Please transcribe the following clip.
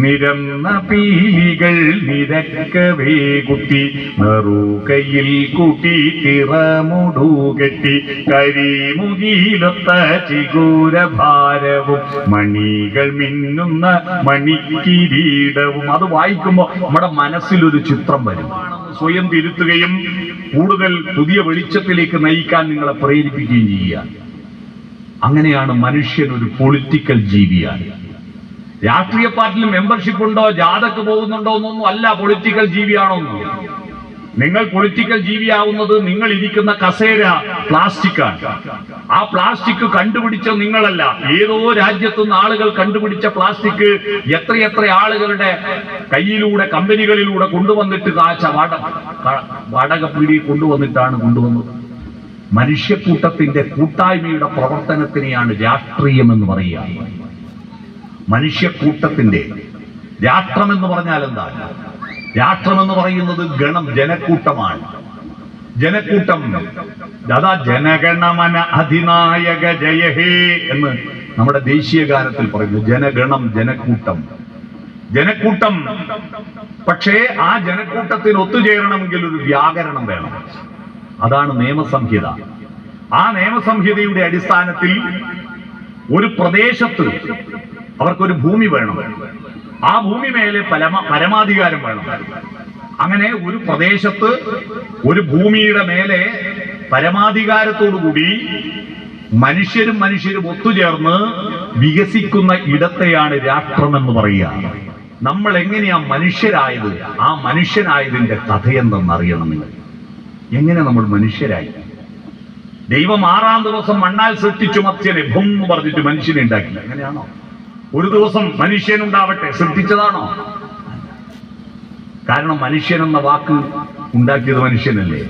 നിരന്ന പീലികൾ നിരക്കവേ കുത്തി നറുകയിൽ കൂട്ടി തിറമുടുകെട്ടി കരിമുകിലൊത്ത ചിഗൂരഭാരവും മണികൾ മിന്നുന്ന മണിക്കിരീടവും. അത് വായിക്കുമ്പോൾ നമ്മുടെ മനസ്സിലൊരു ചിത്രം വരും. സ്വയം തിരുത്തുകയും കൂടുതൽ പുതിയ വെളിച്ചത്തിലേക്ക് നയിക്കാൻ നിങ്ങളെ പ്രേരിപ്പിക്കുകയും ചെയ്യുക. അങ്ങനെയാണ് മനുഷ്യൻ ഒരു പൊളിറ്റിക്കൽ ജീവിയാണ്. രാഷ്ട്രീയ പാർട്ടിയിൽ മെമ്പർഷിപ്പ് ഉണ്ടോ, ജാഥക്ക് പോകുന്നുണ്ടോ എന്നൊന്നും അല്ല പൊളിറ്റിക്കൽ ജീവിയാണോന്ന്. നിങ്ങൾ പൊളിറ്റിക്കൽ ജീവിയാവുന്നത് നിങ്ങൾ ഇരിക്കുന്ന കസേര പ്ലാസ്റ്റിക്കാണ്. ആ പ്ലാസ്റ്റിക് കണ്ടുപിടിച്ച നിങ്ങളല്ല, ഏതോ രാജ്യത്തുനിന്ന് ആളുകൾ കണ്ടുപിടിച്ച പ്ലാസ്റ്റിക് എത്രയെത്ര ആളുകളുടെ കയ്യിലൂടെ കമ്പനികളിലൂടെ കൊണ്ടുവന്നിട്ട് കാച്ച വാടകപ്പീടി കൊണ്ടുവന്നിട്ടാണ് കൊണ്ടുവന്നത്. മനുഷ്യക്കൂട്ടത്തിന്റെ കൂട്ടായ്മയുടെ പ്രവർത്തനത്തിനെയാണ് രാഷ്ട്രീയം എന്ന് പറയുക. മനുഷ്യക്കൂട്ടത്തിന്റെ രാഷ്ട്രമെന്ന് പറഞ്ഞാൽ എന്താണ്? രാഷ്ട്രമെന്ന് പറയുന്നത് ഗണം, ജനക്കൂട്ടമാണ്. ജനക്കൂട്ടം ദാ ജനഗണമന അധിനായക ജയഹേ എന്ന് നമ്മുടെ ദേശീയ ഗാനത്തിൽ പറയുന്നു. ജനഗണം, ജനക്കൂട്ടം, ജനക്കൂട്ടം. പക്ഷേ ആ ജനക്കൂട്ടത്തിന് ഒത്തുചേരണമെങ്കിൽ ഒരു വ്യാകരണം വേണം. അതാണ് നിയമസംഹിത. ആ നിയമസംഹിതയുടെ അടിസ്ഥാനത്തിൽ ഒരു പ്രദേശത്ത് അവർക്കൊരു ഭൂമി വേണം. ആ ഭൂമി മേലെ പരമാധികാരം വേണം. അങ്ങനെ ഒരു പ്രദേശത്ത് ഒരു ഭൂമിയുടെ മേലെ പരമാധികാരത്തോടുകൂടി മനുഷ്യരും ഒത്തുചേർന്ന് വികസിക്കുന്ന ഇടത്തെയാണ് രാഷ്ട്രമെന്ന് പറയുക. നമ്മൾ എങ്ങനെയാ മനുഷ്യരായത്? ആ മനുഷ്യനായതിന്റെ കഥയെന്തെന്നറിയണം നിങ്ങൾ. എങ്ങനെ നമ്മൾ മനുഷ്യരായി? ദൈവം 6-ാം ദിവസം മണ്ണാൽ സൃഷ്ടിച്ചു മത്സ്യനെ ഭൂം എന്ന് പറഞ്ഞിട്ട് മനുഷ്യനെ ഉണ്ടാക്കി. അങ്ങനെയാണോ? ഒരു ദിവസം മനുഷ്യനുണ്ടാവട്ടെ സൃഷ്ടിച്ചതാണോ? കാരണം മനുഷ്യൻ എന്ന വാക്ക് ഉണ്ടാക്കിയത് മനുഷ്യനല്ലേ.